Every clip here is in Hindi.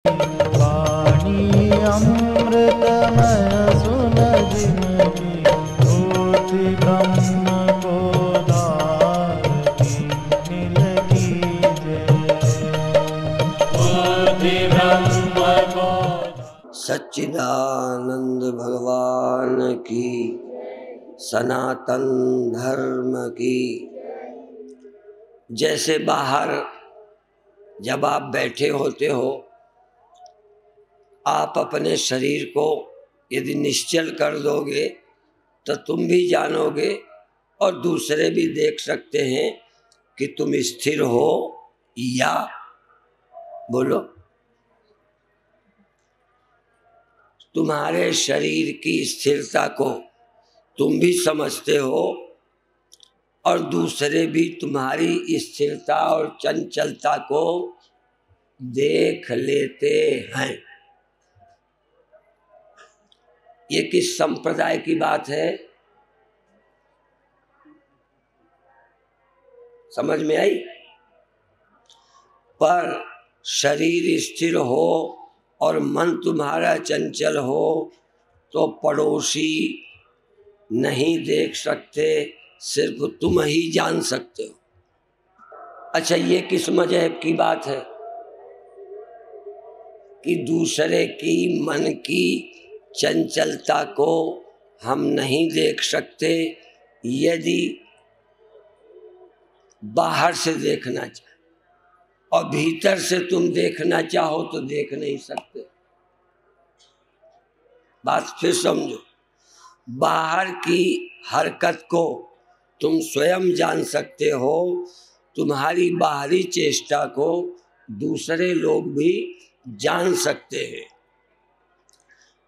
वाणी अमृतमय सुन जिनकी होती ब्रह्म को धारती नील की जय ब्रह्म को। सच्चिदानंद भगवान की, सनातन धर्म की। जैसे बाहर जब आप बैठे होते हो, आप अपने शरीर को यदि निश्चल कर दोगे तो तुम भी जानोगे और दूसरे भी देख सकते हैं कि तुम स्थिर हो या बोलो। तुम्हारे शरीर की स्थिरता को तुम भी समझते हो और दूसरे भी तुम्हारी स्थिरता और चंचलता को देख लेते हैं। ये किस संप्रदाय की बात है, समझ में आई? पर शरीर स्थिर हो और मन तुम्हारा चंचल हो तो पड़ोसी नहीं देख सकते, सिर्फ तुम ही जान सकते हो। अच्छा, ये किस मजहब की बात है कि दूसरे की मन की चंचलता को हम नहीं देख सकते? यदि बाहर से देखना चाहे और भीतर से तुम देखना चाहो तो देख नहीं सकते। बात फिर समझो, बाहर की हरकत को तुम स्वयं जान सकते हो, तुम्हारी बाहरी चेष्टा को दूसरे लोग भी जान सकते हैं,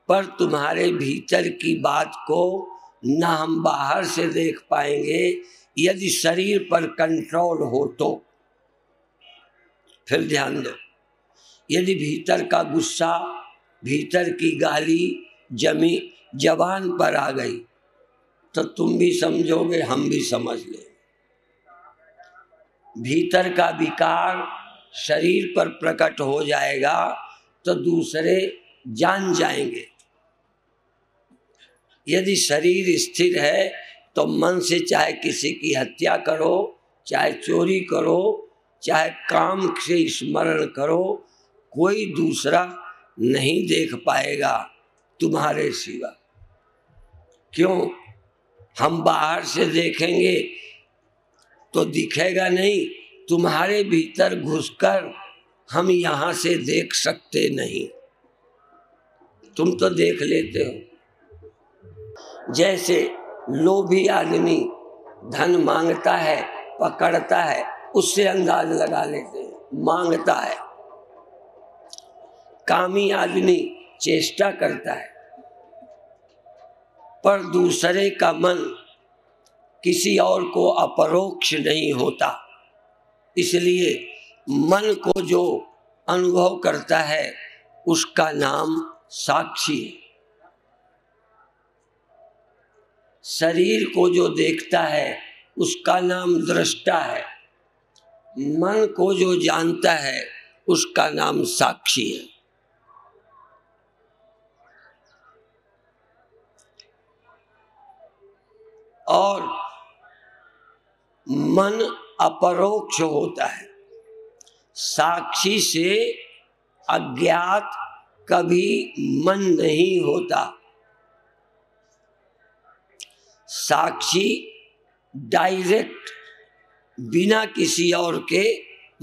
पर तुम्हारे भीतर की बात को ना हम बाहर से देख पाएंगे। यदि शरीर पर कंट्रोल हो तो फिर ध्यान दो, यदि भीतर का गुस्सा, भीतर की गाली जबान पर आ गई तो तुम भी समझोगे, हम भी समझ लेंगे। भीतर का विकार शरीर पर प्रकट हो जाएगा तो दूसरे जान जाएंगे। यदि शरीर स्थिर है तो मन से चाहे किसी की हत्या करो, चाहे चोरी करो, चाहे काम से स्मरण करो, कोई दूसरा नहीं देख पाएगा तुम्हारे सिवा। क्यों? हम बाहर से देखेंगे तो दिखेगा नहीं, तुम्हारे भीतर घुसकर हम यहाँ से देख सकते नहीं। तुम तो देख लेते हो। जैसे लोभी आदमी धन मांगता है, पकड़ता है, उससे अंदाज लगा लेते हैं, मांगता है। कामी आदमी चेष्टा करता है, पर दूसरे का मन किसी और को अपरोक्ष नहीं होता, इसलिए मन को जो अनुभव करता है उसका नाम साक्षी है। शरीर को जो देखता है उसका नाम दृष्टा है, मन को जो जानता है उसका नाम साक्षी है। और मन अपरोक्ष होता है, साक्षी से अज्ञात कभी मन नहीं होता। साक्षी डायरेक्ट बिना किसी और के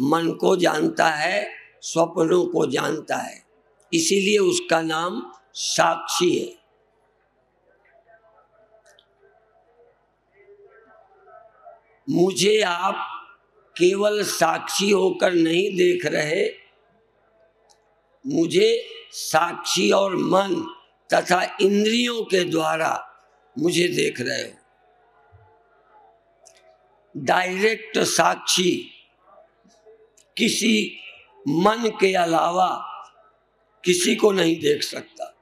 मन को जानता है, स्वप्नों को जानता है, इसीलिए उसका नाम साक्षी है। मुझे आप केवल साक्षी होकर नहीं देख रहे, मुझे साक्षी और मन तथा इंद्रियों के द्वारा मुझे देख रहे हो। डायरेक्ट साक्षी किसी मन के अलावा किसी को नहीं देख सकता।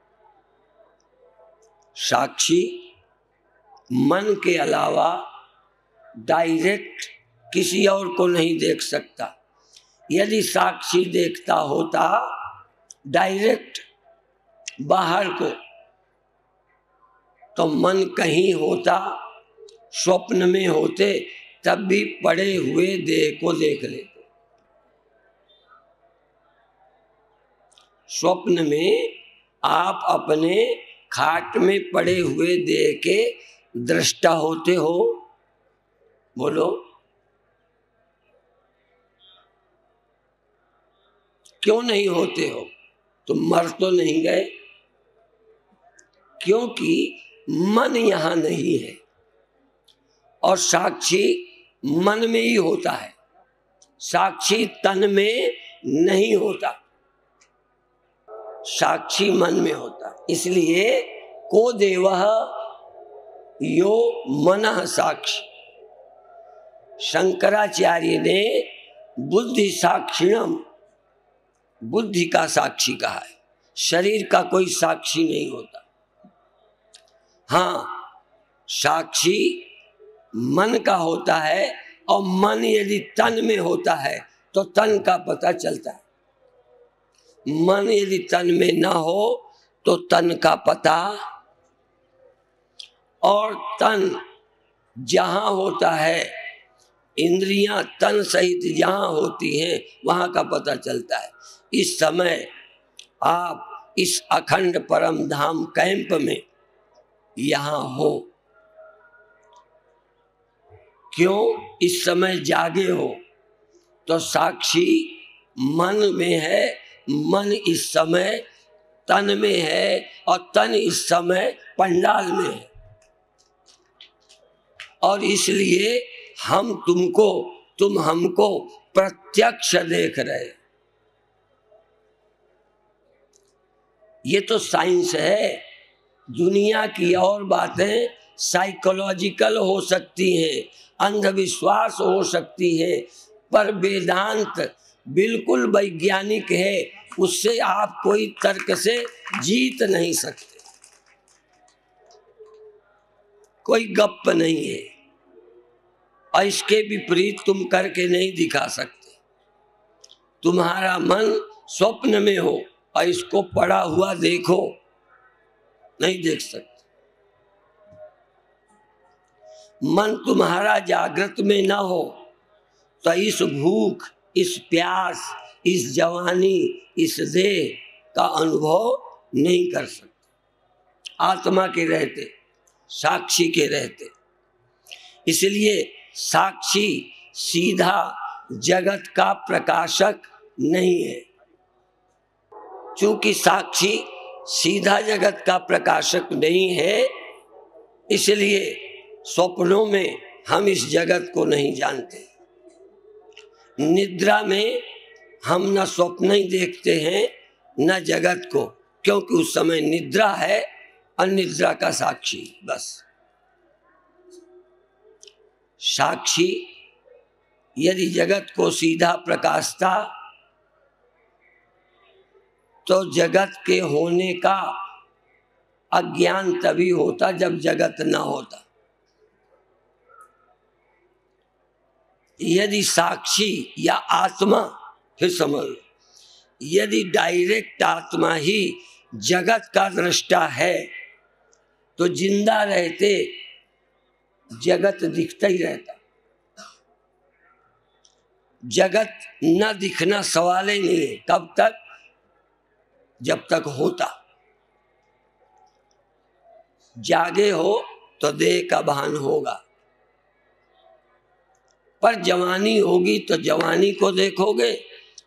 साक्षी मन के अलावा डायरेक्ट किसी और को नहीं देख सकता। यदि साक्षी देखता होता, डायरेक्ट बाहर को, तो मन कहीं होता, स्वप्न में होते, तब भी पड़े हुए देह को देख लेते। स्वप्न में आप अपने खाट में पड़े हुए देह के दृष्टा होते हो? बोलो, क्यों नहीं होते हो? तुम मर तो नहीं गए? क्योंकि मन यहां नहीं है और साक्षी मन में ही होता है, साक्षी तन में नहीं होता, साक्षी मन में होता। इसलिए को देवः यो मनः साक्षी। शंकराचार्य ने बुद्धि साक्षिणम, बुद्धि का साक्षी कहा है, शरीर का कोई साक्षी नहीं होता। हाँ, साक्षी मन का होता है, और मन यदि तन में होता है तो तन का पता चलता है। मन यदि तन में ना हो तो तन का पता, और तन जहां होता है, इंद्रियां तन सहित जहां होती हैं वहां का पता चलता है। इस समय आप इस अखंड परम धाम कैंप में यहां हो, क्यों? इस समय जागे हो तो साक्षी मन में है, मन इस समय तन में है, और तन इस समय पंडाल में है। और इसलिए हम तुमको, तुम हमको प्रत्यक्ष देख रहे। ये तो साइंस है। दुनिया की और बातें साइकोलॉजिकल हो सकती हैं, अंधविश्वास हो सकती है, पर वेदांत बिल्कुल वैज्ञानिक है। उससे आप कोई तर्क से जीत नहीं सकते, कोई गप्प नहीं है, और इसके विपरीत तुम करके नहीं दिखा सकते। तुम्हारा मन स्वप्न में हो और इसको पड़ा हुआ देखो, नहीं देख सकते। मन तुम्हारा जागृत में ना हो तो इस भूख, इस प्यास, इस जवानी, इस देह का अनुभव नहीं कर सकते आत्मा के रहते, साक्षी के रहते। इसलिए साक्षी सीधा जगत का प्रकाशक नहीं है। चूंकि साक्षी सीधा जगत का प्रकाशक नहीं है, इसलिए स्वप्नों में हम इस जगत को नहीं जानते। निद्रा में हम न स्वप्न ही देखते हैं न जगत को, क्योंकि उस समय निद्रा है, अनिद्रा का साक्षी बस। साक्षी यदि जगत को सीधा प्रकाशता तो जगत के होने का अज्ञान तभी होता जब जगत ना होता। यदि साक्षी या आत्मा, फिर समझ लो, यदि डायरेक्ट आत्मा ही जगत का दृष्टा है तो जिंदा रहते जगत दिखता ही रहता। जगत न दिखना सवाल ही नहीं है। कब तक? जब तक होता। जागे हो तो देह का भान होगा, पर जवानी होगी तो जवानी को देखोगे,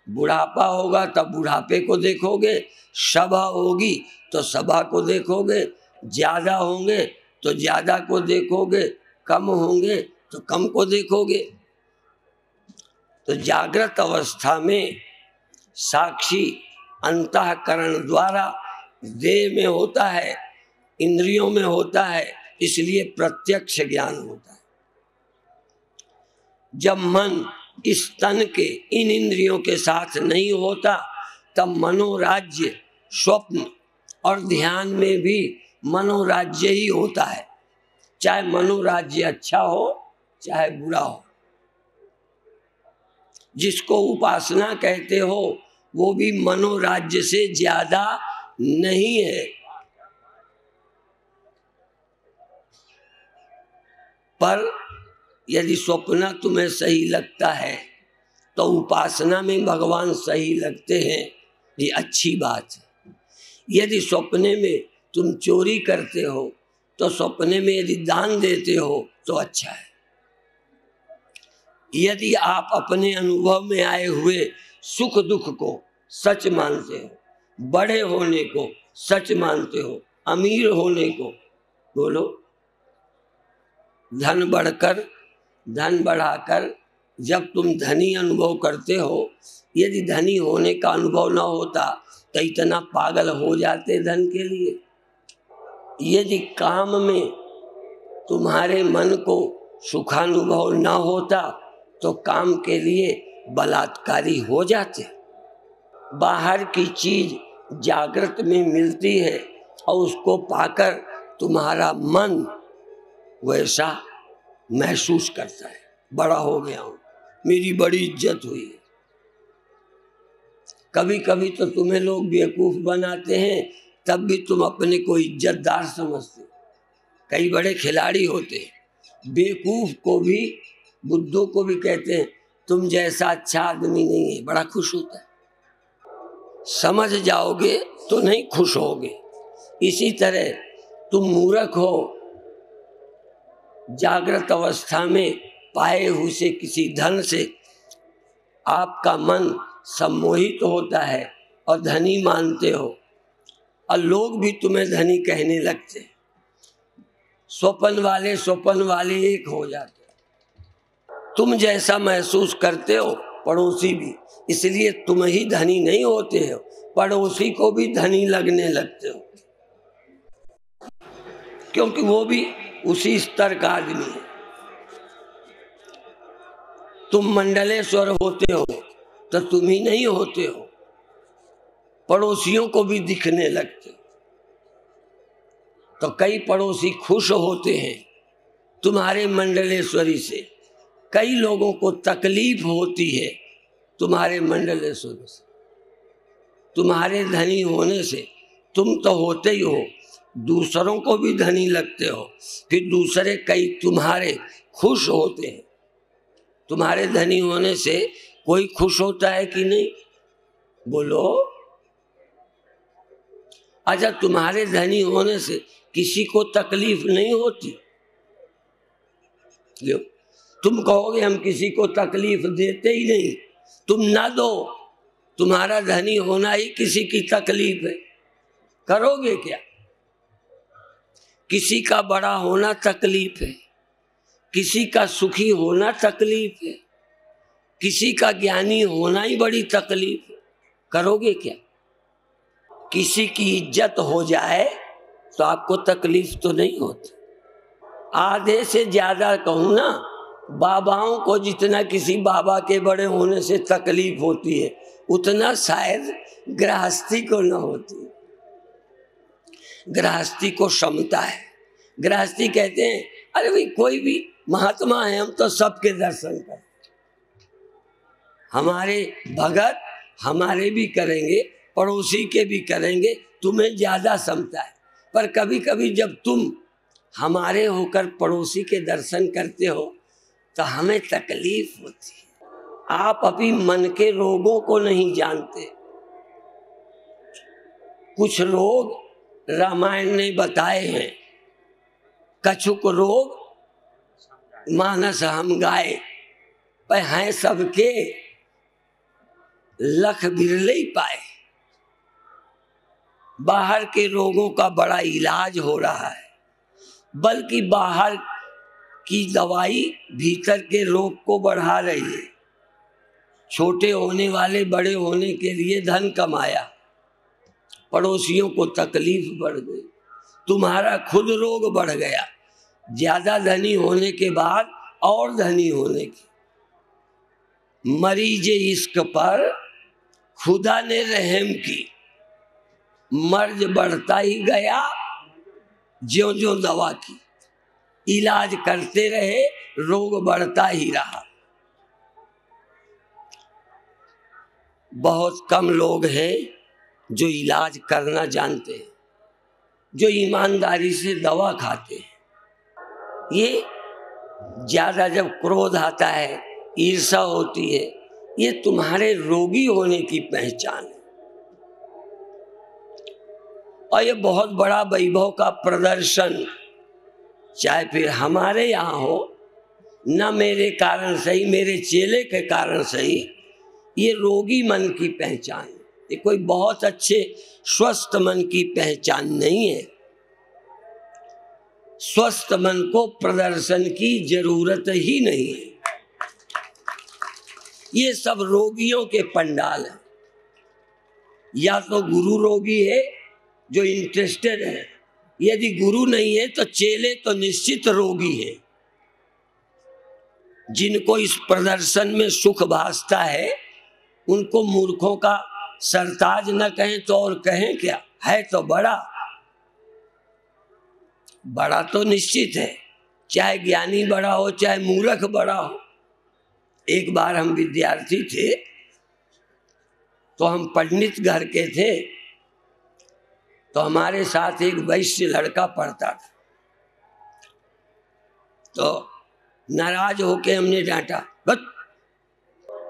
बुढ़ापा होगा तब बुढ़ापे को देखोगे, सभा होगी तो सभा को देखोगे, ज्यादा होंगे तो ज्यादा को देखोगे, कम होंगे तो कम को देखोगे। तो जागृत अवस्था में साक्षी अंतःकरण द्वारा देह में होता है, इंद्रियों में होता है, इसलिए प्रत्यक्ष ज्ञान होता है। जब मन इस तन के इन इंद्रियों के साथ नहीं होता तब मनोराज्य, स्वप्न और ध्यान में भी मनोराज्य ही होता है, चाहे मनोराज्य अच्छा हो चाहे बुरा हो। जिसको उपासना कहते हो वो भी मनोराज्य से ज्यादा नहीं है। पर यदि स्वप्न तुम्हें सही लगता है तो उपासना में भगवान सही लगते हैं, ये अच्छी बात है। यदि सपने में तुम चोरी करते हो तो सपने में यदि दान देते हो तो अच्छा है। यदि आप अपने अनुभव में आए हुए सुख दुख को सच मानते हो, बड़े होने को सच मानते हो, अमीर होने को, बोलो, धन बढ़कर धन बढ़ाकर जब तुम धनी अनुभव करते हो, यदि धनी होने का अनुभव न होता तो इतना पागल हो जाते धन के लिए। यदि काम में तुम्हारे मन को सुखानुभव न होता तो काम के लिए बलात्कारी हो जाते। बाहर की चीज जागृत में मिलती है और उसको पाकर तुम्हारा मन वैसा महसूस करता है, बड़ा हो गया हूं, मेरी बड़ी इज्जत हुई है। कभी कभी तो तुम्हें लोग बेवकूफ बनाते हैं, तब भी तुम अपने को इज्जतदार समझते हो। कई बड़े खिलाड़ी होते हैं, बेवकूफ को भी, बुद्धों को भी कहते हैं तुम जैसा अच्छा आदमी नहीं है, बड़ा खुश होता है। समझ जाओगे तो नहीं खुश होगे। इसी तरह तुम मूर्ख हो, जागृत अवस्था में पाए हुए से किसी धन से आपका मन सम्मोहित होता है और धनी मानते हो, और लोग भी तुम्हें धनी कहने लगते। स्वपन वाले एक हो जाते। तुम जैसा महसूस करते हो पड़ोसी भी, इसलिए तुम ही धनी नहीं होते हो, पड़ोसी को भी धनी लगने लगते हो, क्योंकि वो भी उसी स्तर का आदमी है। तुम मंडलेश्वर होते हो तो तुम ही नहीं होते हो, पड़ोसियों को भी दिखने लगते। तो कई पड़ोसी खुश होते हैं तुम्हारे मंडलेश्वरी से, कई लोगों को तकलीफ होती है तुम्हारे मंडलेश्वरी से। तुम्हारे धनी होने से तुम तो होते ही हो, दूसरों को भी धनी लगते हो, फिर दूसरे कई तुम्हारे खुश होते हैं। तुम्हारे धनी होने से कोई खुश होता है कि नहीं, बोलो? अच्छा, तुम्हारे धनी होने से किसी को तकलीफ नहीं होती? लो, तुम कहोगे हम किसी को तकलीफ देते ही नहीं, तुम ना दो, तुम्हारा धनी होना ही किसी की तकलीफ है, करोगे क्या? किसी का बड़ा होना तकलीफ है, किसी का सुखी होना तकलीफ है, किसी का ज्ञानी होना ही बड़ी तकलीफ है, करोगे क्या? किसी की इज्जत हो जाए तो आपको तकलीफ तो नहीं होती। आधे से ज्यादा कहूं ना, बाबाओं को जितना किसी बाबा के बड़े होने से तकलीफ होती है उतना शायद गृहस्थी को न होती। गृहस्थी को क्षमता है। गृहस्थी कहते हैं अरे भाई कोई भी महात्मा है, हम तो सबके दर्शन कर, हमारे भगत हमारे भी करेंगे, पड़ोसी के भी करेंगे, तुम्हें ज्यादा क्षमता है। पर कभी कभी जब तुम हमारे होकर पड़ोसी के दर्शन करते हो तो हमें तकलीफ होती है। आप अभी मन के रोगों को नहीं जानते। कुछ रोग रामायण ने बताए हैं, कछुक रोग मानस हम गाए, पर हैं सबके लख बिरले ही पाए। बाहर के रोगों का बड़ा इलाज हो रहा है, बल्कि बाहर की दवाई भीतर के रोग को बढ़ा रही है। छोटे होने वाले बड़े होने के लिए धन कमाया, पड़ोसियों को तकलीफ बढ़ गई, तुम्हारा खुद रोग बढ़ गया। ज्यादा धनी होने के बाद और धनी होने की, मरीज इश्क पर खुदा ने रहम की, मर्ज बढ़ता ही गया, ज्यों ज्यों दवा की, इलाज करते रहे, रोग बढ़ता ही रहा। बहुत कम लोग हैं जो इलाज करना जानते हैं, जो ईमानदारी से दवा खाते हैं। ये ज्यादा जब क्रोध आता है, ईर्ष्या होती है, ये तुम्हारे रोगी होने की पहचान है। और ये बहुत बड़ा वैभव का प्रदर्शन, चाहे फिर हमारे यहाँ हो, न मेरे कारण सही, मेरे चेले के कारण सही, ये रोगी मन की पहचान है। ये कोई बहुत अच्छे स्वस्थ मन की पहचान नहीं है। स्वस्थ मन को प्रदर्शन की जरूरत ही नहीं है। ये सब रोगियों के पंडाल है। या तो गुरु रोगी है जो इंटरेस्टेड है, यदि गुरु नहीं है तो चेले तो निश्चित रोगी है। जिनको इस प्रदर्शन में सुख भासता है उनको मूर्खों का सरताज न कहें तो और कहें क्या, है तो बड़ा। बड़ा तो निश्चित है, चाहे ज्ञानी बड़ा हो चाहे मूर्ख बड़ा हो। एक बार हम विद्यार्थी थे तो हम पंडित घर के थे, तो हमारे साथ एक वैश्य लड़का पढ़ता था। तो नाराज होके हमने डांटा, बस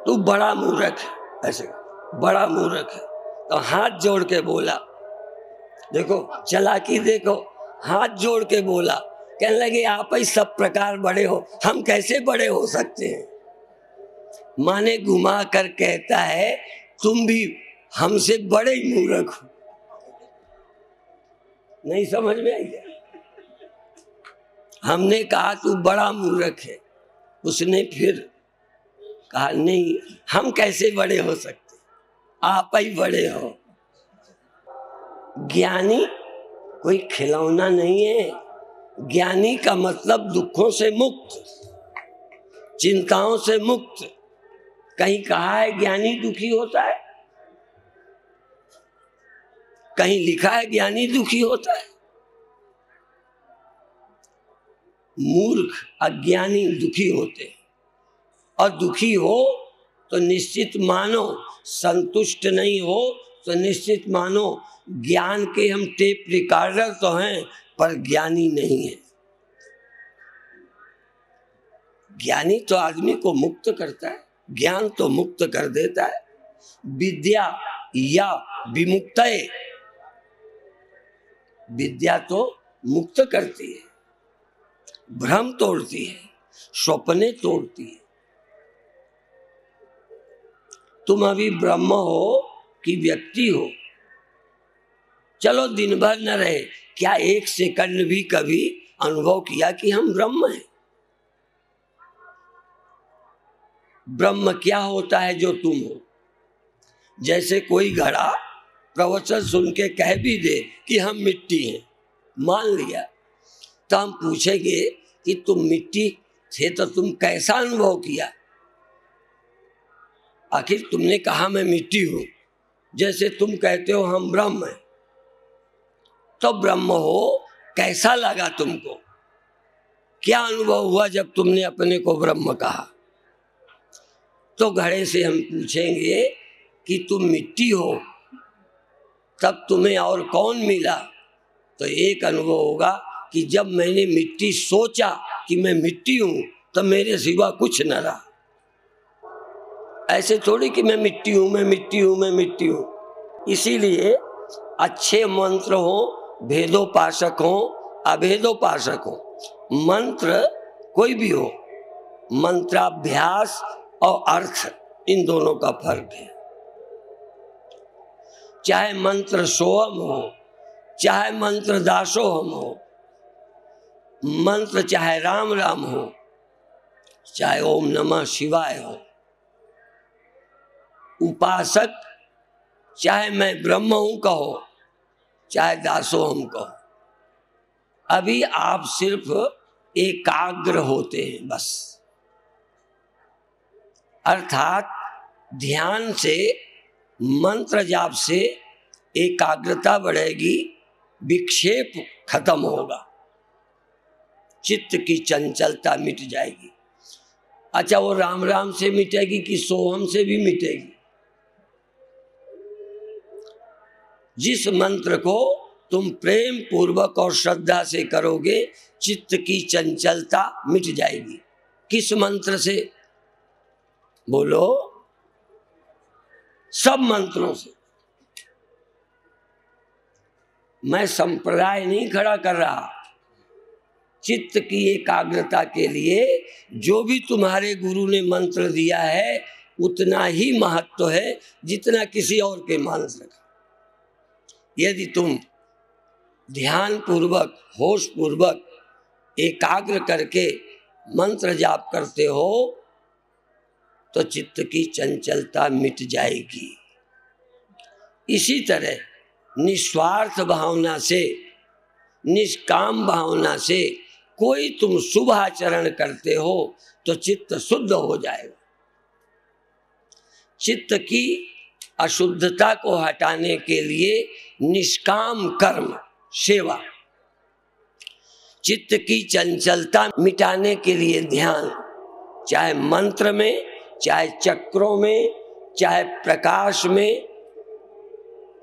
तू बड़ा मूर्ख है, ऐसे बड़ा मूर्ख है। तो हाथ जोड़ के बोला, देखो चालाकी देखो, हाथ जोड़ के बोला, कहने लगे आप ही सब प्रकार बड़े हो, हम कैसे बड़े हो सकते हैं। माने घुमा कर कहता है तुम भी हमसे बड़े ही मूर्ख हो। नहीं समझ में आई क्या? हमने कहा तू बड़ा मूर्ख है, उसने फिर कहा नहीं, हम कैसे बड़े हो सकते, आप ही बड़े हो। ज्ञानी कोई खिलौना नहीं है। ज्ञानी का मतलब दुखों से मुक्त, चिंताओं से मुक्त। कहीं कहा है ज्ञानी दुखी होता है? कहीं लिखा है ज्ञानी दुखी होता है? मूर्ख अज्ञानी दुखी होते हैं। और दुखी हो तो निश्चित मानो, संतुष्ट नहीं हो तो निश्चित मानो ज्ञान के हम टेप रिकॉर्डर तो हैं पर ज्ञानी नहीं है। ज्ञानी तो आदमी को मुक्त करता है, ज्ञान तो मुक्त कर देता है। विद्या या विमुक्तये, विद्या तो मुक्त करती है, भ्रम तोड़ती है, स्वप्ने तोड़ती है। तुम अभी ब्रह्म हो कि व्यक्ति हो, चलो दिन भर न रहे, क्या एक सेकंड भी कभी अनुभव किया कि हम ब्रह्म हैं? ब्रह्म क्या होता है जो तुम हो? जैसे कोई घड़ा प्रवचन सुन के कह भी दे कि हम मिट्टी हैं, मान लिया, तो हम पूछेंगे कि तुम मिट्टी थे तो तुम कैसा अनुभव किया? आखिर तुमने कहा मैं मिट्टी हूं, जैसे तुम कहते हो हम ब्रह्म हैं, तो ब्रह्म हो कैसा लगा तुमको? क्या अनुभव हुआ जब तुमने अपने को ब्रह्म कहा? तो घड़े से हम पूछेंगे कि तुम मिट्टी हो, तब तुम्हें और कौन मिला? तो एक अनुभव होगा कि जब मैंने मिट्टी सोचा कि मैं मिट्टी हूं तो मेरे सिवा कुछ न रहा। ऐसे थोड़ी कि मैं मिट्टी हूं, मैं मिट्टी हूं, मैं मिट्टी हूं। इसीलिए अच्छे मंत्र हो, भेदोपासक हो, अभेदोपासक हो, मंत्र कोई भी हो, मंत्राभ्यास और अर्थ इन दोनों का फर्क है। चाहे मंत्र सोहम हो, चाहे मंत्र दासोहम हो, मंत्र चाहे राम राम हो, चाहे ओम नमः शिवाय हो, उपासक चाहे मैं ब्रह्म हूं कहो, चाहे दासोहम कहो, अभी आप सिर्फ एकाग्र होते हैं बस। अर्थात ध्यान से, मंत्र जाप से एकाग्रता बढ़ेगी, विक्षेप खत्म होगा, चित्त की चंचलता मिट जाएगी। अच्छा, वो राम राम से मिटेगी कि सोहम से भी मिटेगी? जिस मंत्र को तुम प्रेम पूर्वक और श्रद्धा से करोगे चित्त की चंचलता मिट जाएगी। किस मंत्र से? बोलो। सब मंत्रों से। मैं संप्रदाय नहीं खड़ा कर रहा। चित्त की एकाग्रता के लिए जो भी तुम्हारे गुरु ने मंत्र दिया है उतना ही महत्व है जितना किसी और के मंत्र का। यदि तुम ध्यान पूर्वक होश पूर्वक एकाग्र करके मंत्र जाप करते हो तो चित्त की चंचलता मिट जाएगी। इसी तरह निस्वार्थ भावना से, निष्काम भावना से कोई तुम शुभ आचरण करते हो तो चित्त शुद्ध हो जाएगा। चित्त की अशुद्धता को हटाने के लिए निष्काम कर्म, सेवा, चित्त की चंचलता मिटाने के लिए ध्यान, चाहे मंत्र में, चाहे चक्रों में, चाहे प्रकाश में,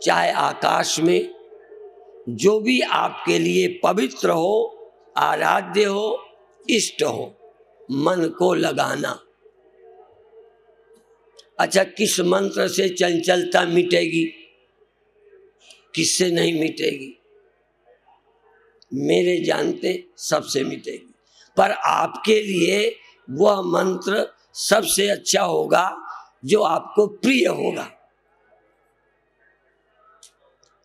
चाहे आकाश में, जो भी आपके लिए पवित्र हो, आराध्य हो, इष्ट हो, मन को लगाना। अच्छा, किस मंत्र से चंचलता मिटेगी, किससे नहीं मिटेगी? मेरे जानते सबसे मिटेगी। पर आपके लिए वह मंत्र सबसे अच्छा होगा जो आपको प्रिय होगा,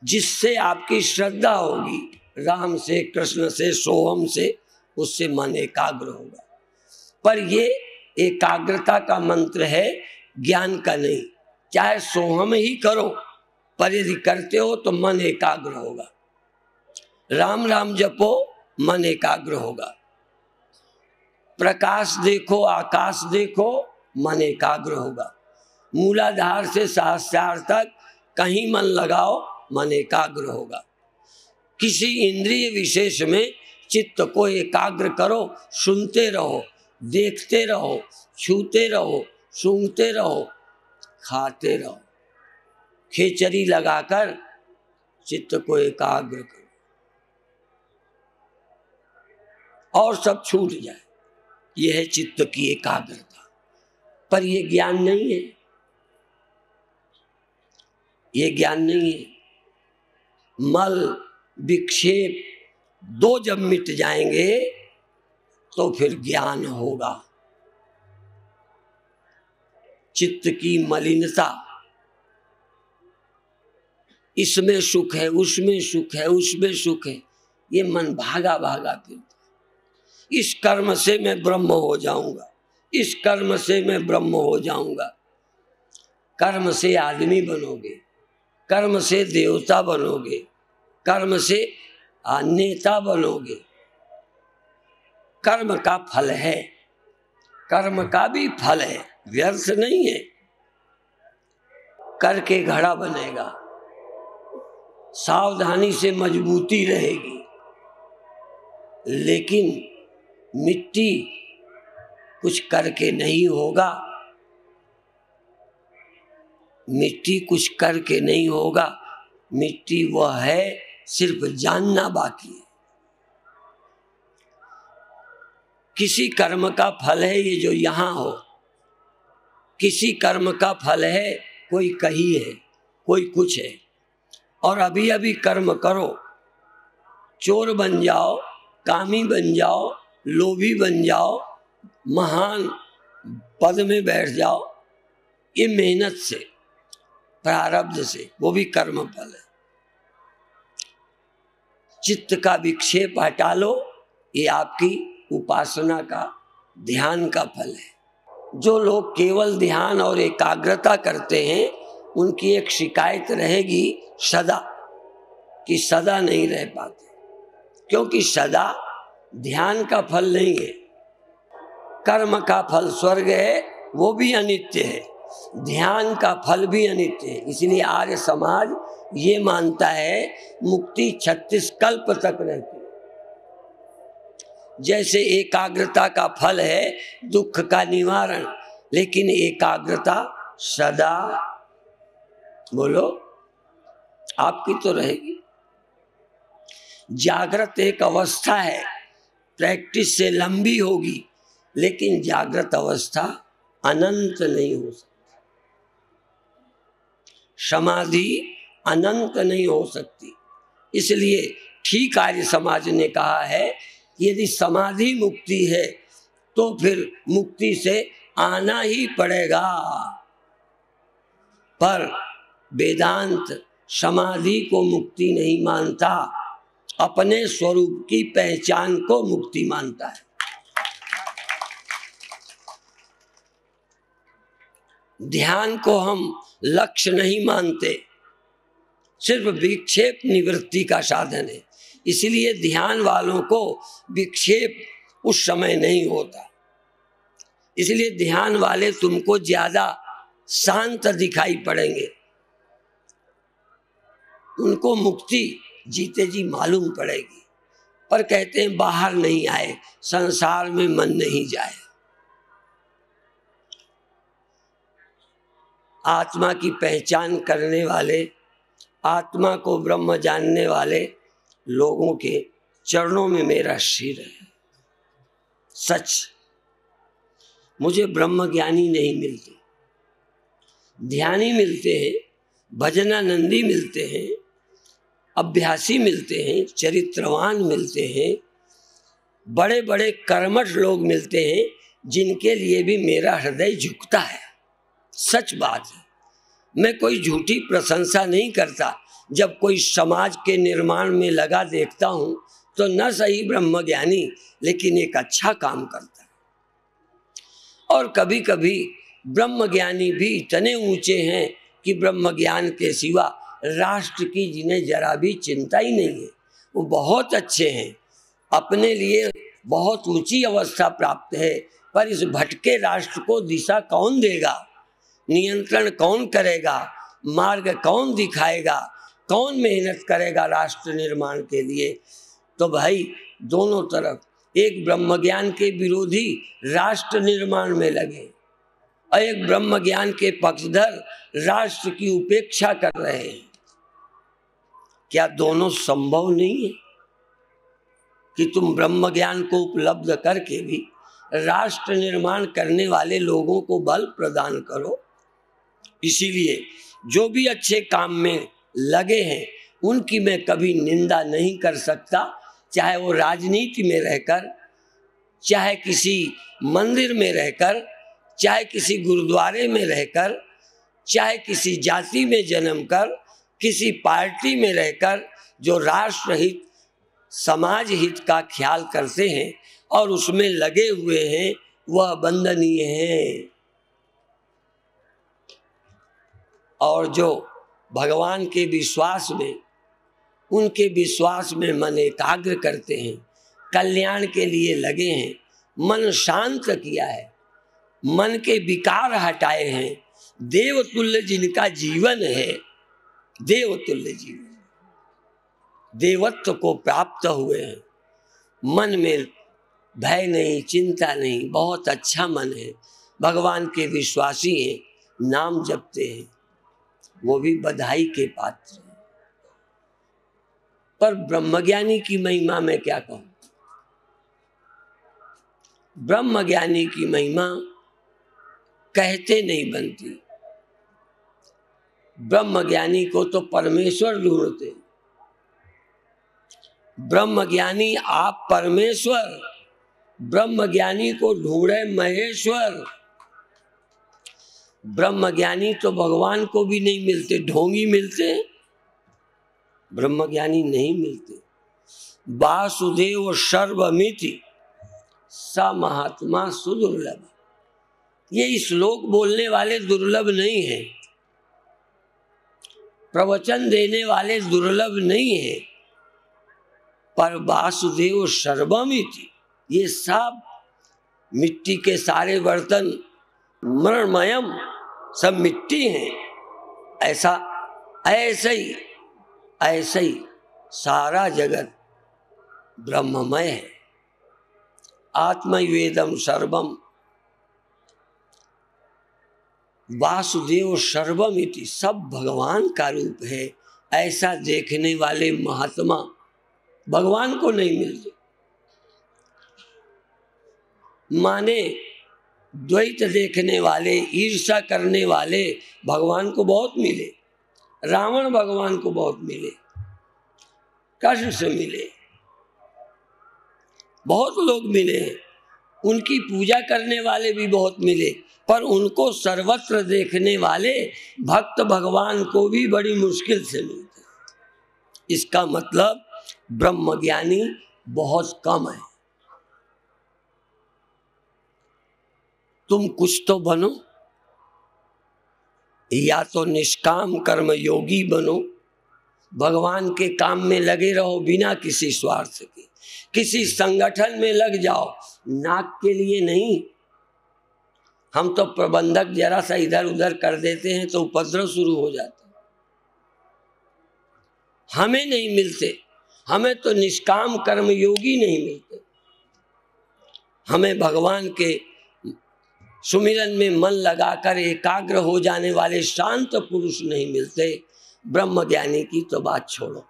जिससे आपकी श्रद्धा होगी, राम से, कृष्ण से, सोहम से, उससे मन एकाग्र होगा। पर ये एकाग्रता का मंत्र है, ज्ञान का नहीं। चाहे सोहम ही करो, पर यदि करते हो तो मन एकाग्र होगा। राम राम जपो, मन एकाग्र होगा। प्रकाश देखो, आकाश देखो, मन एकाग्र होगा। मूलाधार से सहस्रार तक कहीं मन लगाओ, मन एकाग्र होगा। किसी इंद्रिय विशेष में चित्त को एकाग्र करो, सुनते रहो, देखते रहो, छूते रहो, सूंघते रहो, खाते रहो। खेचरी लगाकर चित्त को एकाग्र करो और सब छूट जाए। यह है चित्त की एकाग्रता। पर यह ज्ञान नहीं है, यह ज्ञान नहीं है। मल विक्षेप दो जब मिट जाएंगे तो फिर ज्ञान होगा। चित्त की मलिनता, इसमें सुख है, उसमें सुख है, उसमें सुख है, ये मन भागा भागा फिरता। इस कर्म से मैं ब्रह्म हो जाऊंगा, इस कर्म से मैं ब्रह्म हो जाऊंगा। कर्म से आदमी बनोगे, कर्म से देवता बनोगे, कर्म से नेता बनोगे। कर्म का फल है, कर्म का भी फल है, व्यर्थ नहीं है। करके घड़ा बनेगा, सावधानी से मजबूती रहेगी, लेकिन मिट्टी कुछ करके नहीं होगा। मिट्टी कुछ करके नहीं होगा। मिट्टी वह है, सिर्फ जानना बाकी है। किसी कर्म का फल है ये जो यहाँ हो, किसी कर्म का फल है कोई कहीं है, कोई कुछ है। और अभी अभी कर्म करो, चोर बन जाओ, कामी बन जाओ, लोभी बन जाओ, महान पद में बैठ जाओ, ये मेहनत से, प्रारब्ध से, वो भी कर्म फल है। चित्त का विक्षेप हटा लो, ये आपकी उपासना का, ध्यान का फल है। जो लोग केवल ध्यान और एकाग्रता करते हैं उनकी एक शिकायत रहेगी सदा, कि सदा नहीं रह पाते, क्योंकि सदा ध्यान का फल नहीं है। कर्म का फल स्वर्ग है, वो भी अनित्य है, ध्यान का फल भी अनित्य है। इसलिए आर्य समाज ये मानता है मुक्ति 36 कल्प तक रहती है। जैसे एकाग्रता का फल है दुख का निवारण, लेकिन एकाग्रता सदा, बोलो, आपकी तो रहेगी। जागृत एक अवस्था है, प्रैक्टिस से लंबी होगी, लेकिन जागृत अवस्था अनंत नहीं हो सकती। समाधि अनंत नहीं हो सकती। इसलिए ठीक आर्य समाज ने कहा है कि यदि समाधि मुक्ति है तो फिर मुक्ति से आना ही पड़ेगा। पर वेदांत समाधि को मुक्ति नहीं मानता, अपने स्वरूप की पहचान को मुक्ति मानता है। ध्यान को हम लक्ष्य नहीं मानते, सिर्फ विक्षेप निवृत्ति का साधन है। इसलिए ध्यान वालों को विक्षेप उस समय नहीं होता। इसलिए ध्यान वाले तुमको ज्यादा शांत दिखाई पड़ेंगे, उनको मुक्ति जीते जी मालूम पड़ेगी। पर कहते हैं बाहर नहीं आए, संसार में मन नहीं जाए। आत्मा की पहचान करने वाले, आत्मा को ब्रह्म जानने वाले लोगों के चरणों में मेरा सिर है। सच, मुझे ब्रह्म ज्ञानी नहीं मिलते, ध्यानी मिलते हैं, भजनानंदी मिलते हैं, अभ्यासी मिलते हैं, चरित्रवान मिलते हैं, बड़े बड़े कर्मठ लोग मिलते हैं, जिनके लिए भी मेरा हृदय झुकता है। सच बात है, मैं कोई झूठी प्रशंसा नहीं करता। जब कोई समाज के निर्माण में लगा देखता हूं तो न सही ब्रह्मज्ञानी, लेकिन एक अच्छा काम करता है। और कभी कभी ब्रह्मज्ञानी भी इतने ऊंचे हैं कि ब्रह्मज्ञान के सिवा राष्ट्र की जिन्हें जरा भी चिंता ही नहीं है। वो बहुत अच्छे हैं, अपने लिए बहुत ऊंची अवस्था प्राप्त है, पर इस भटके राष्ट्र को दिशा कौन देगा, नियंत्रण कौन करेगा, मार्ग कौन दिखाएगा, कौन मेहनत करेगा राष्ट्र निर्माण के लिए। तो भाई दोनों तरफ, एक ब्रह्मज्ञान के विरोधी राष्ट्र निर्माण में लगे और एक ब्रह्मज्ञान के पक्षधर राष्ट्र की उपेक्षा कर रहे हैं। क्या दोनों संभव नहीं है कि तुम ब्रह्मज्ञान को उपलब्ध करके भी राष्ट्र निर्माण करने वाले लोगों को बल प्रदान करो? इसीलिए जो भी अच्छे काम में लगे हैं उनकी मैं कभी निंदा नहीं कर सकता, चाहे वो राजनीति में रहकर, चाहे किसी मंदिर में रहकर, चाहे किसी गुरुद्वारे में रहकर, चाहे किसी जाति में जन्म कर, किसी पार्टी में रहकर, जो राष्ट्र हित समाज हित का ख्याल करते हैं और उसमें लगे हुए हैं, वह वंदनीय है। और जो भगवान के विश्वास में, उनके विश्वास में मन एकाग्र करते हैं, कल्याण के लिए लगे हैं, मन शांत किया है, मन के विकार हटाए हैं, देवतुल्य जिनका जीवन है, देवतुल्य जीवन, देवत्व को प्राप्त हुए हैं, मन में भय नहीं, चिंता नहीं, बहुत अच्छा मन है, भगवान के विश्वासी हैं, नाम जपते हैं, वो भी बधाई के पात्र हैं। पर ब्रह्मज्ञानी की महिमा में क्या कहूं? ब्रह्मज्ञानी की महिमा कहते नहीं बनती। ब्रह्मज्ञानी को तो परमेश्वर ढूंढते। ब्रह्मज्ञानी आप परमेश्वर, ब्रह्मज्ञानी को ढूंढे महेश्वर। ब्रह्मज्ञानी तो भगवान को भी नहीं मिलते, ढोंगी मिलते हैं, ब्रह्मज्ञानी नहीं मिलते। वासुदेव सर्वमिति स महात्मा सुदुर्लभ, ये श्लोक बोलने वाले दुर्लभ नहीं है, प्रवचन देने वाले दुर्लभ नहीं है, पर वासुदेव सर्वमिति, ये सब मिट्टी के सारे बर्तन मृण्मयम, सब मिट्टी हैं। ऐसा ऐसे ही सारा जगत ब्रह्ममय है। आत्मवेदम सर्वम, वासुदेव सर्वमिति, सब भगवान का रूप है ऐसा देखने वाले महात्मा भगवान को नहीं मिलते। माने द्वैत देखने वाले, ईर्ष्या करने वाले भगवान को बहुत मिले, रावण भगवान को बहुत मिले, कृष्ण से मिले, बहुत लोग मिले हैं, उनकी पूजा करने वाले भी बहुत मिले, पर उनको सर्वत्र देखने वाले भक्त भगवान को भी बड़ी मुश्किल से मिलते हैं। इसका मतलब ब्रह्मज्ञानी बहुत कम है। तुम कुछ तो बनो, या तो निष्काम कर्म योगी बनो, भगवान के काम में लगे रहो बिना किसी स्वार्थ के, किसी संगठन में लग जाओ, नाक के लिए नहीं। हम तो प्रबंधक जरा सा इधर उधर कर देते हैं तो उपद्रव शुरू हो जाता है। हमें नहीं मिलते, हमें तो निष्काम कर्म योगी नहीं मिलते, हमें भगवान के सुमिरन में मन लगाकर एकाग्र हो जाने वाले शांत पुरुष नहीं मिलते। ब्रह्मज्ञानी की तो बात छोड़ो,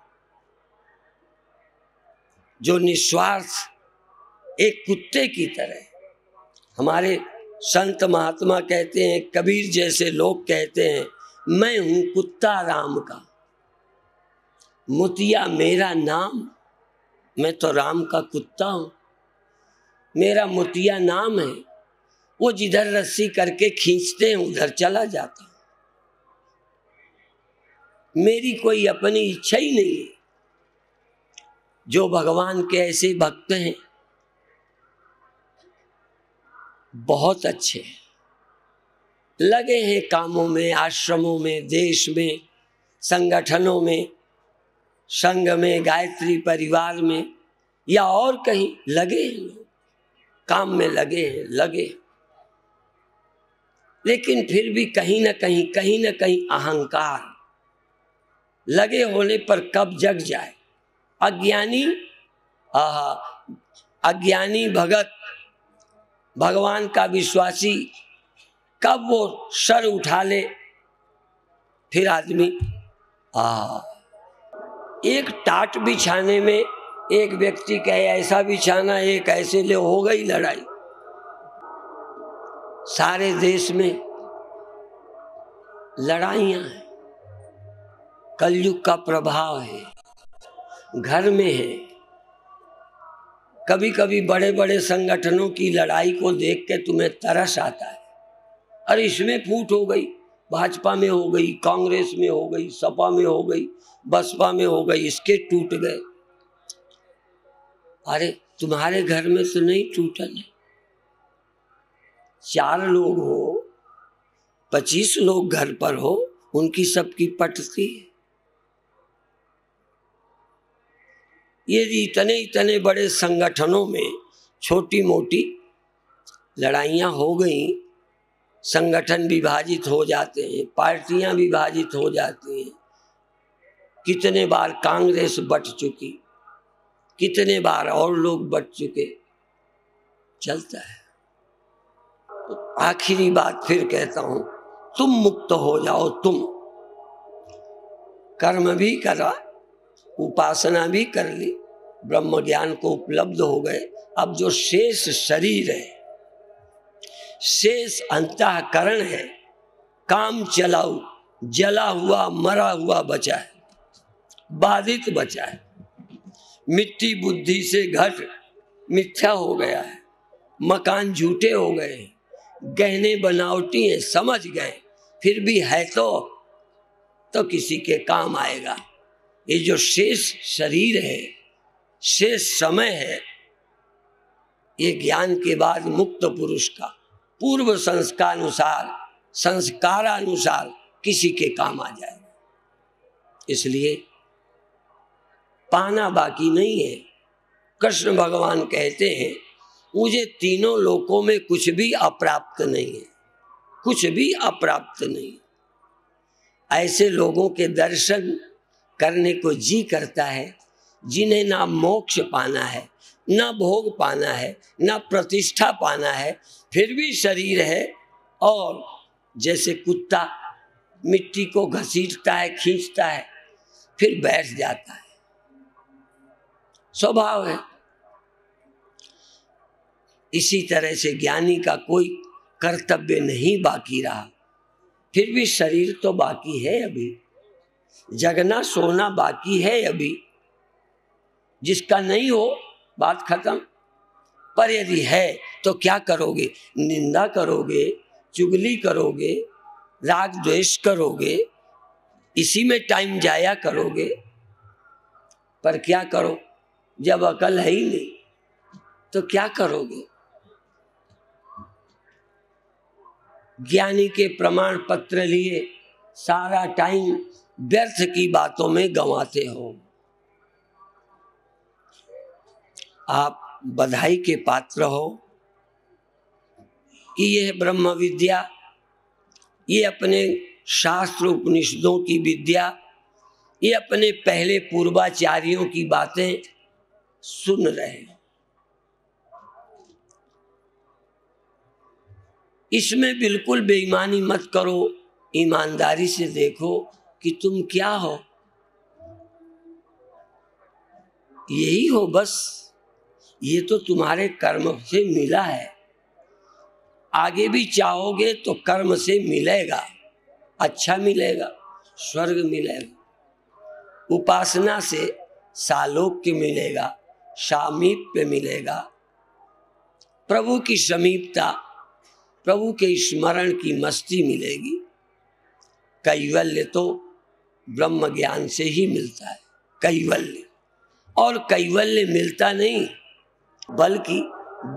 जो निस्वार्थ एक कुत्ते की तरह। हमारे संत महात्मा कहते हैं, कबीर जैसे लोग कहते हैं, मैं हूं कुत्ता राम का, मुतिया मेरा नाम। मैं तो राम का कुत्ता हूं, मेरा मुतिया नाम है। वो जिधर रस्सी करके खींचते हैं उधर चला जाता हूं, मेरी कोई अपनी इच्छा ही नहीं है। जो भगवान के ऐसे भक्त हैं बहुत अच्छे हैं, लगे हैं कामों में, आश्रमों में, देश में, संगठनों में, संघ में, गायत्री परिवार में या और कहीं लगे हैं, लोग काम में लगे हैं, लगे। लेकिन फिर भी कहीं ना कहीं अहंकार लगे होने पर कब जग जाए। अज्ञानी भगत, भगवान का विश्वासी कब वो सर उठा ले, फिर आदमी एक टाट बिछाने में एक व्यक्ति कहे ऐसा बिछाना, एक ऐसे ले, हो गई लड़ाई। सारे देश में लड़ाइयां हैं, कलयुग का प्रभाव है, घर में है। कभी कभी बड़े बड़े संगठनों की लड़ाई को देख के तुम्हें तरस आता है, अरे इसमें फूट हो गई, भाजपा में हो गई, कांग्रेस में हो गई, सपा में हो गई, बसपा में हो गई, इसके टूट गए। अरे तुम्हारे घर में तो नहीं टूटा नहीं, 4 लोग हो, 25 लोग घर पर हो, उनकी सबकी पटती है। यदि इतने बड़े संगठनों में छोटी मोटी लड़ाइयाँ हो गई, संगठन विभाजित हो जाते हैं, पार्टियां विभाजित हो जाती हैं। कितने बार कांग्रेस बट चुकी, कितने बार और लोग बट चुके, चलता है। तो आखिरी बात फिर कहता हूं, तुम मुक्त हो जाओ। तुम कर्म भी करा, उपासना भी कर ली, ब्रह्म ज्ञान को उपलब्ध हो गए। अब जो शेष शरीर है, शेष अंतःकरण है, काम चलाऊ, जला हुआ मरा हुआ बचा है, बाधित बचा है। मिट्टी बुद्धि से घट मिथ्या हो गया है, मकान झूठे हो गए, गहने बनावटी हैं, समझ गए, फिर भी है तो किसी के काम आएगा। ये जो शेष शरीर है, शेष समय है, ये ज्ञान के बाद मुक्त पुरुष का पूर्व संस्कारानुसार किसी के काम आ जाएगा। इसलिए पाना बाकी नहीं है। कृष्ण भगवान कहते हैं, मुझे तीनों लोकों में कुछ भी अप्राप्त नहीं है, कुछ भी अप्राप्त नहीं। ऐसे लोगों के दर्शन करने को जी करता है, जिन्हें ना मोक्ष पाना है, ना भोग पाना है, ना प्रतिष्ठा पाना है, फिर भी शरीर है। और जैसे कुत्ता मिट्टी को घसीटता है, खींचता है, फिर बैठ जाता है, स्वभाव है। इसी तरह से ज्ञानी का कोई कर्तव्य नहीं बाकी रहा, फिर भी शरीर तो बाकी है अभी, जगना सोना बाकी है अभी, जिसका नहीं हो बात खत्म। पर यदि है तो क्या करोगे? निंदा करोगे, चुगली करोगे, राग द्वेष करोगे, इसी में टाइम जाया करोगे। पर क्या करो, जब अकल है ही नहीं तो क्या करोगे? ज्ञानी के प्रमाण पत्र लिए सारा टाइम व्यर्थ की बातों में गंवाते हो। आप बधाई के पात्र हो कि यह ब्रह्म विद्या, ये अपने शास्त्र उपनिषदों की विद्या, ये अपने पहले पूर्वाचार्यों की बातें सुन रहे हैं। इसमें बिल्कुल बेईमानी मत करो, ईमानदारी से देखो कि तुम क्या हो। यही हो बस, ये तो तुम्हारे कर्म से मिला है, आगे भी चाहोगे तो कर्म से मिलेगा, अच्छा मिलेगा, स्वर्ग मिलेगा। उपासना से सालोक्य मिलेगा, सामीप्य मिलेगा, प्रभु की समीपता, प्रभु के स्मरण की मस्ती मिलेगी। कैवल्य तो ब्रह्म ज्ञान से ही मिलता है, कैवल्य। और कैवल्य मिलता नहीं, बल्कि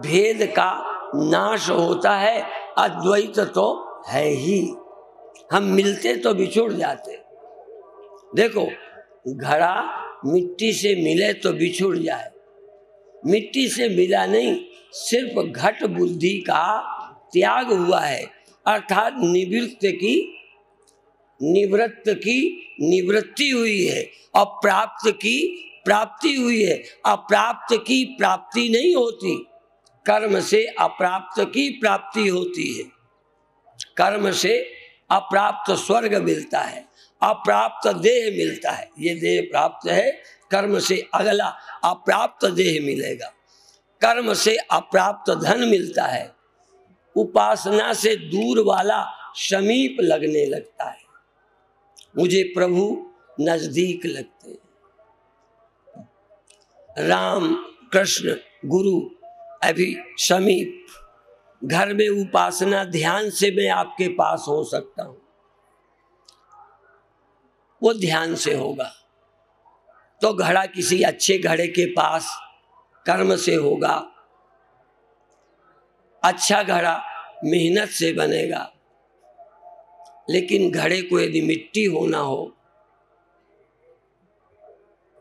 भेद का नाश होता है, अद्वैत तो है ही। हम मिलते तो बिछुड़ जाते। देखो, घड़ा मिट्टी से मिले तो बिछुड़ जाए, मिट्टी से मिला नहीं, सिर्फ घट बुद्धि का त्याग हुआ है, अर्थात निवृत्त की निवृत्ति हुई है, और प्राप्त की प्राप्ति हुई है। अप्राप्त की प्राप्ति नहीं होती, कर्म से अप्राप्त की प्राप्ति होती है। कर्म से अप्राप्त स्वर्ग मिलता है, अप्राप्त देह मिलता है। ये देह प्राप्त है, कर्म से अगला अप्राप्त देह मिलेगा। कर्म से अप्राप्त धन मिलता है, उपासना से दूर वाला समीप लगने लगता है। मुझे प्रभु नजदीक लगते हैं। राम कृष्ण गुरु अभी समीप, घर में उपासना ध्यान से मैं आपके पास हो सकता हूं, वो ध्यान से होगा। तो घड़ा किसी अच्छे घड़े के पास कर्म से होगा, अच्छा घड़ा मेहनत से बनेगा। लेकिन घड़े को यदि मिट्टी होना हो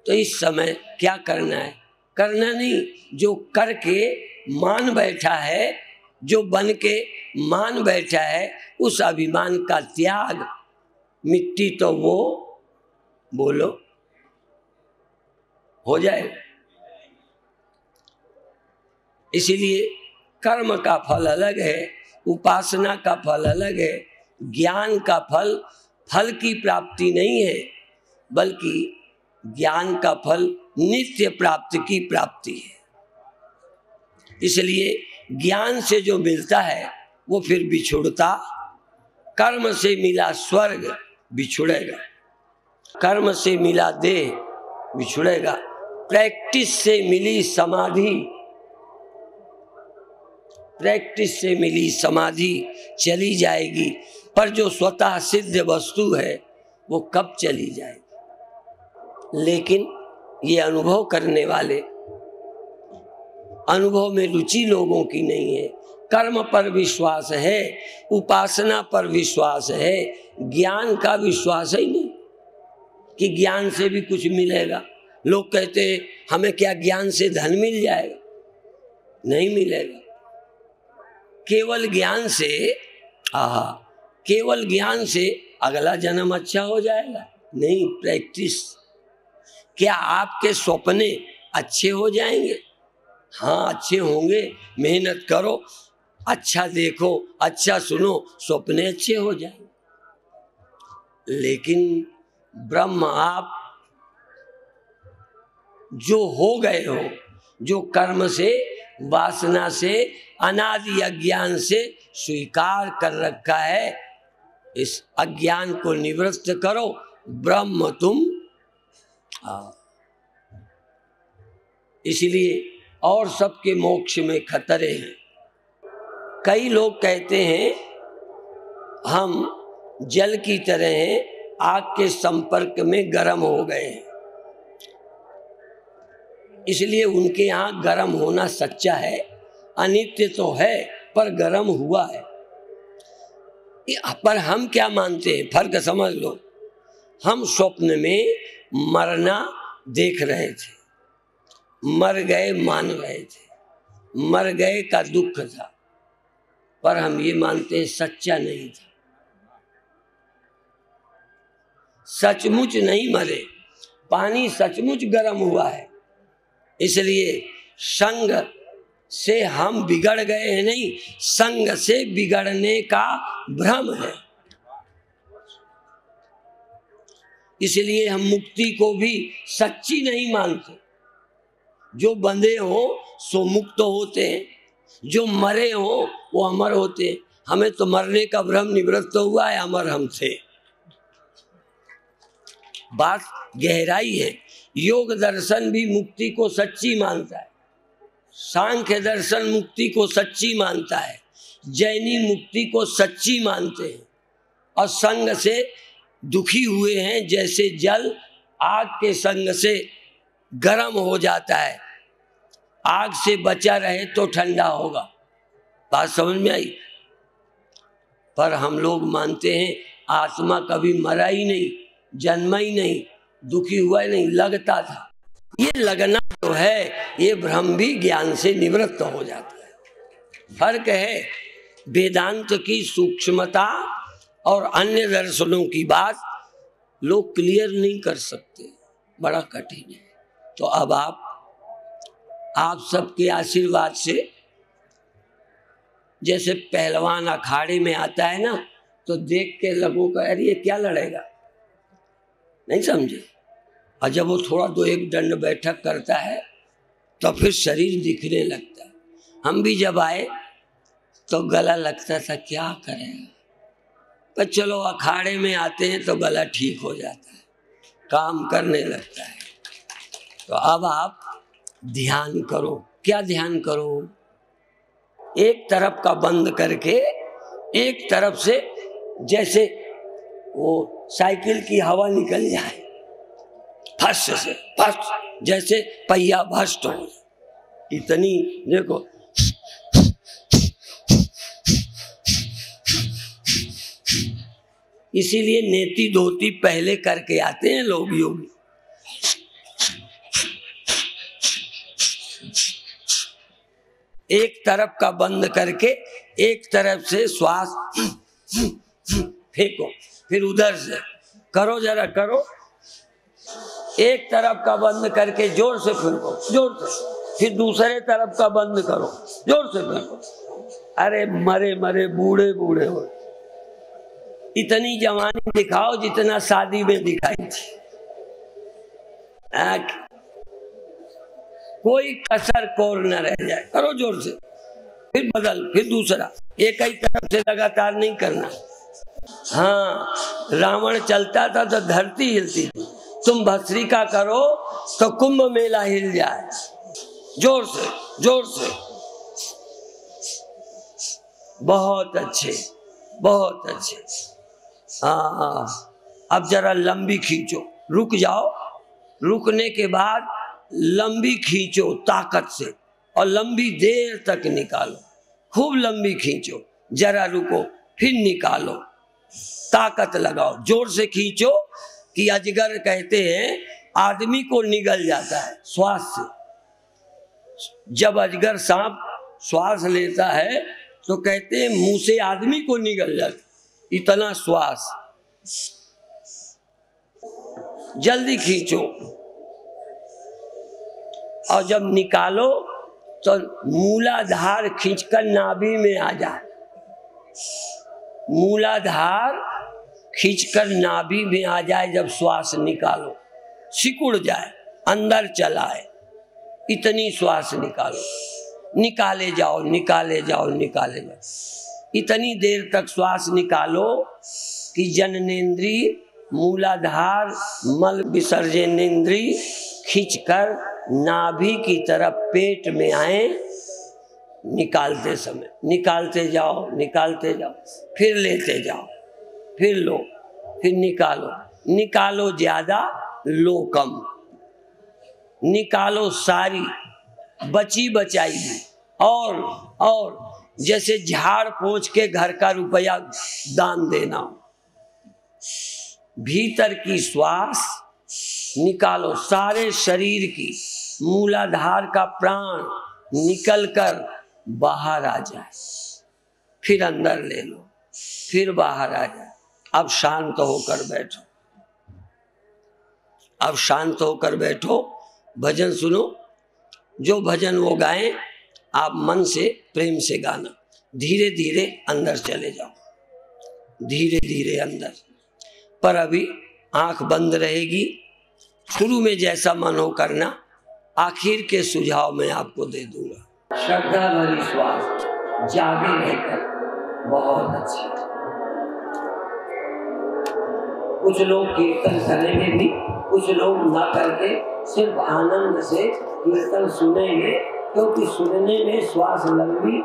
तो इस समय क्या करना है? करना नहीं, जो करके मान बैठा है, जो बन के मान बैठा है, उस अभिमान का त्याग। मिट्टी तो वो बोलो हो जाए। इसीलिए कर्म का फल अलग है, उपासना का फल अलग है। ज्ञान का फल फल की प्राप्ति नहीं है, बल्कि ज्ञान का फल नित्य प्राप्ति की प्राप्ति है। इसलिए ज्ञान से जो मिलता है वो फिर बिछुड़ता, कर्म से मिला स्वर्ग बिछुड़ेगा, कर्म से मिला देह बिछुड़ेगा, प्रैक्टिस से मिली समाधि, प्रैक्टिस से मिली समाधि चली जाएगी। पर जो स्वतः सिद्ध वस्तु है वो कब चली जाएगी? लेकिन ये अनुभव करने वाले, अनुभव में रुचि लोगों की नहीं है। कर्म पर विश्वास है, उपासना पर विश्वास है, ज्ञान का विश्वास ही नहीं कि ज्ञान से भी कुछ मिलेगा। लोग कहते हैं हमें क्या ज्ञान से धन मिल जाएगा? नहीं मिलेगा। केवल ज्ञान से, केवल ज्ञान से अगला जन्म अच्छा हो जाएगा? नहीं, प्रैक्टिस। क्या आपके सपने अच्छे हो जाएंगे? हाँ, अच्छे होंगे। मेहनत करो, अच्छा देखो, अच्छा सुनो, सपने अच्छे हो जाएंगे। लेकिन ब्रह्म आप जो हो गए हो, जो कर्म से, वासना से, अनादि अज्ञान से स्वीकार कर रखा है, इस अज्ञान को निवृत्त करो, ब्रह्म तुम। इसलिए और सबके मोक्ष में खतरे हैं। कई लोग कहते हैं हम जल की तरह हैं, आग के संपर्क में गर्म हो गए हैं, इसलिए उनके यहाँ गर्म होना सच्चा है, अनित्य तो है पर गर्म हुआ है। पर हम क्या मानते हैं, फर्क समझ लो। हम स्वप्न में मरना देख रहे थे, मर गए मान रहे थे, मर गए का दुख था, पर हम ये मानते हैं सच्चा नहीं था, सचमुच नहीं मरे, पानी सचमुच गर्म हुआ है, इसलिए संग से हम बिगड़ गए हैं नहीं, संग से बिगड़ने का भ्रम है। इसलिए हम मुक्ति को भी सच्ची नहीं मानते। जो बंधे हो सो मुक्त होते हैं, जो मरे हो वो अमर होते हैं। हमें तो मरने का भ्रम निवृत्त हुआ है, अमर हम थे। बात गहराई है। योग दर्शन भी मुक्ति को सच्ची मानता है, सांख्य दर्शन मुक्ति को सच्ची मानता है, जैनी मुक्ति को सच्ची मानते हैं। और संग से दुखी हुए हैं, जैसे जल आग के संग से गर्म हो जाता है, आग से बचा रहे तो ठंडा होगा। बात समझ में आई? पर हम लोग मानते हैं आत्मा कभी मरा ही नहीं, जन्मा ही नहीं, दुखी हुआ ही नहीं, लगता था। ये लगना तो है, ये भ्रम भी ज्ञान से निवृत्त हो जाता है। फर्क है वेदांत की सूक्ष्मता और अन्य दर्शनों की बात लोग क्लियर नहीं कर सकते, बड़ा कठिन है। तो अब आप सबके आशीर्वाद से, जैसे पहलवान अखाड़े में आता है ना, तो देख के लोगों का अरे ये क्या लड़ेगा, नहीं समझे। और जब वो थोड़ा दो एक दंड बैठक करता है तो फिर शरीर दिखने लगता है। हम भी जब आए तो गला लगता था क्या करें, पर चलो अखाड़े में आते हैं तो गला ठीक हो जाता है, काम करने लगता है। तो अब आप ध्यान करो। क्या ध्यान करो? एक तरफ का बंद करके एक तरफ से, जैसे वो साइकिल की हवा निकल जाए फर्स्ट से फर्स्ट, जैसे पहिया भ्रष्ट हो, इतनी देखो। इसीलिए नेति धोती पहले करके आते हैं लोग योगी। एक तरफ का बंद करके एक तरफ से श्वास फेंको, फिर उधर से करो, जरा करो। एक तरफ का बंद करके जोर से फेंको, जोर से, फिर दूसरे तरफ का बंद करो, जोर से फेंको। अरे मरे मरे बूढ़े बूढ़े हो, इतनी जवानी दिखाओ जितना शादी में दिखाई थी। कोई कसर कोर न रह जाए, करो जोर से, फिर बदल, फिर दूसरा, एक ही तरफ से लगातार नहीं करना। हाँ, रावण चलता था तो धरती हिलती थी, तुम भस्त्रिका करो तो कुंभ मेला हिल जाए। जोर से, जोर से। बहुत अच्छे, बहुत अच्छे। हाँ, अब जरा लंबी खींचो, रुक जाओ, रुकने के बाद लंबी खींचो ताकत से, और लंबी देर तक निकालो, खूब लंबी खींचो, जरा रुको, फिर निकालो, ताकत लगाओ, जोर से खींचो कि अजगर कहते हैं आदमी को निगल जाता है श्वास से। जब अजगर सांप श्वास लेता है तो कहते हैं मुंह से आदमी को निगल जाता, इतना श्वास। जल्दी खींचो, और जब निकालो तो मूलाधार खींचकर नाभि में आ जाए, मूलाधार खींचकर नाभि में आ जाए। जब श्वास निकालो, सिकुड़ जाए, अंदर चलाए, इतनी श्वास निकालो, निकाले जाओ निकाले जाओ निकाले जाओ। इतनी देर तक श्वास निकालो कि जननेन्द्री, मूलाधार, मल विसर्जनेन्द्री खींचकर नाभि की तरफ पेट में आए। निकालते समय निकालते जाओ निकालते जाओ, फिर लेते जाओ, फिर लो, फिर निकालो, निकालो ज्यादा लो कम, निकालो सारी, बची बचाई भी। और जैसे झाड़ पोंछ के घर का रुपया दान देना, भीतर की श्वास निकालो, सारे शरीर की मूलाधार का प्राण निकलकर बाहर आ जाए, फिर अंदर ले लो, फिर बाहर आ जाए। अब शांत होकर बैठो, अब शांत होकर बैठो, भजन सुनो। जो भजन वो गाएं आप मन से प्रेम से गाना। धीरे धीरे अंदर चले जाओ, धीरे धीरे अंदर। पर अभी आंख बंद रहेगी। शुरू में जैसा मन हो करना, आखिर के सुझाव मैं आपको दे दूंगा। श्रद्धा भरी श्वास जागे रहकर बहुत अच्छी। कुछ लोग कीर्तन करेंगे भी, कुछ लोग ना करके सिर्फ आनंद से कीर्तन सुनेंगे, क्योंकि सुनने में श्वास लंबी,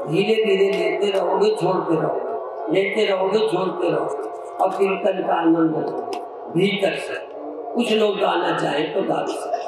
धीरे धीरे लेते रहोगे छोड़ते रहोगे, लेते रहोगे छोड़ते रहोगे, और कीर्तन का आनंद लोगे भीतर से। कुछ लोग गाना चाहें तो गा सकते।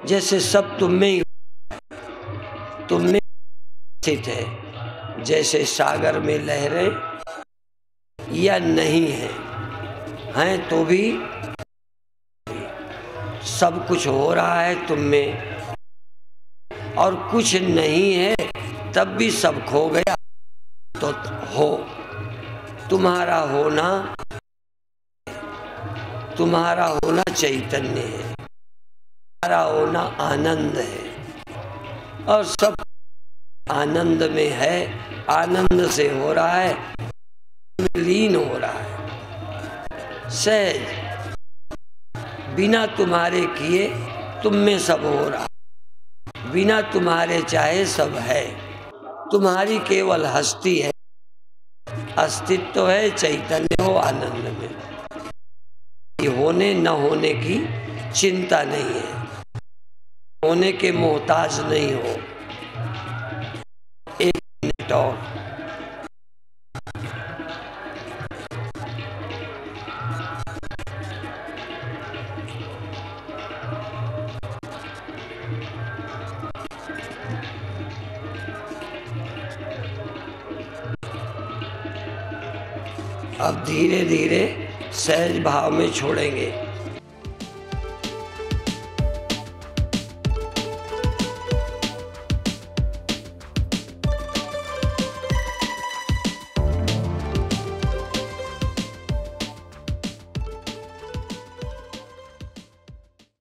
जैसे सब तुम में स्थित है, जैसे सागर में लहरें या नहीं है, हैं तो भी सब कुछ हो रहा है तुम में और कुछ नहीं है तब भी सब खो गया तो हो। तुम्हारा होना चैतन्य है, तुम्हारा होना आनंद है और सब आनंद में है, आनंद से हो रहा है, लीन हो रहा है। सहज बिना तुम्हारे किए तुम में सब हो रहा, बिना तुम्हारे चाहे सब है। तुम्हारी केवल हस्ती है, अस्तित्व है, चैतन्य हो आनंद में। होने न होने की चिंता नहीं है, होने के मोहताज नहीं हो। एक मिनट और। अब धीरे धीरे सहज भाव में छोड़ेंगे।